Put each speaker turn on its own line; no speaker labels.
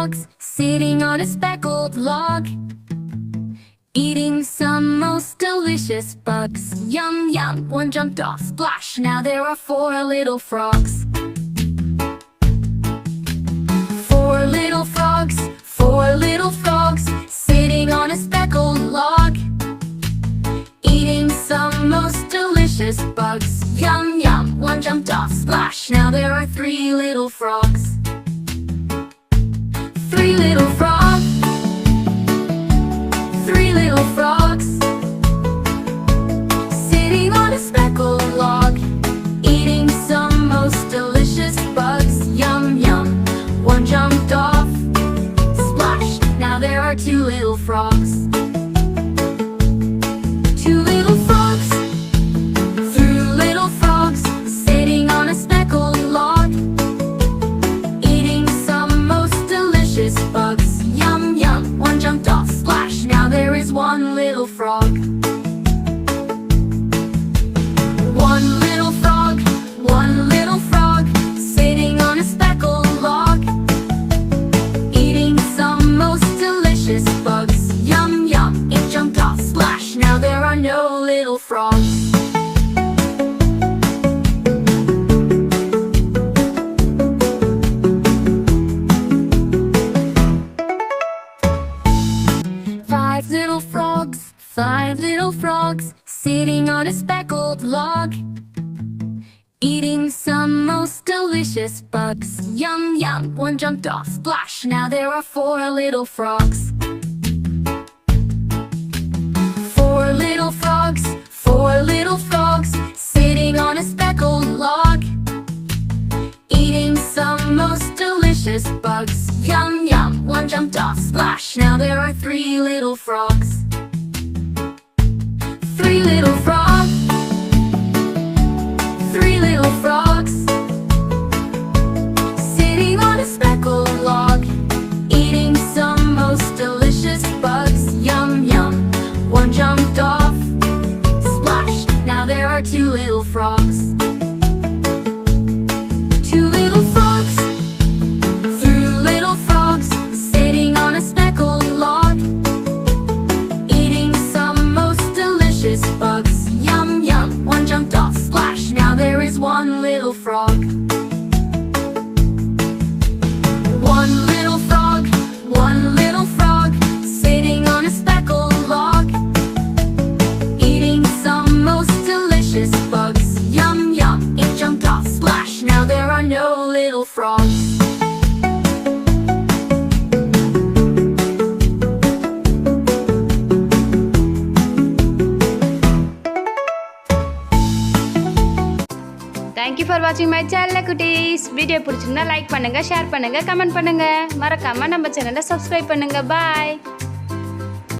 frogs sitting on a speckled log, eating some most delicious bugs. Yum, yum, one jumped off, splash, now there are four little frogs. Four little frogs, sitting on a speckled log, eating some most delicious bugs. Yum, yum, one jumped off, splash, now there are three little frogs. Three little frogs, sitting on a speckled log, eating some most delicious bugs. Yum, yum, one jumped off, splash, now there are two little frogs. Two little frogs, sitting on a speckled log, eating some most delicious bugs. Yum, yum, one jumped off, splash, now there is one little frog. One little frog, sitting on a speckled log, eating some most delicious bugs. Yum, yum, it jumped off, splash, now there are no little frogs. Five little frogs, sitting on a speckled log, eating some most delicious bugs. Yum, yum, one jumped off, splash, now there are four little frogs. Four little frogs, sitting on a speckled log, eating some most delicious bugs. Yum, yum, one jumped off, splash, now there are three little frogs. Three little frogs, sitting on a speckled log, eating some most delicious bugs. Yum, yum, one jumped off, splash, now there are two little frogs. Two little frogs, sitting on a speckled log, eating some most delicious bugs. Yum, yum, one jumped off, splash, now there is one little frog. One little frog, sitting on a speckled log, eating some most delicious bugs. Yum, yum, it jumped off, splash, now there are no little frogs.
Thank you for watching my channel குட்டீஸ். Video பிடிச்சிருந்தா like பண்ணுங்க, share பண்ணுங்க, comment பண்ணுங்க. மறக்காம நம்ம சேனலை subscribe பண்ணுங்க. பாய்.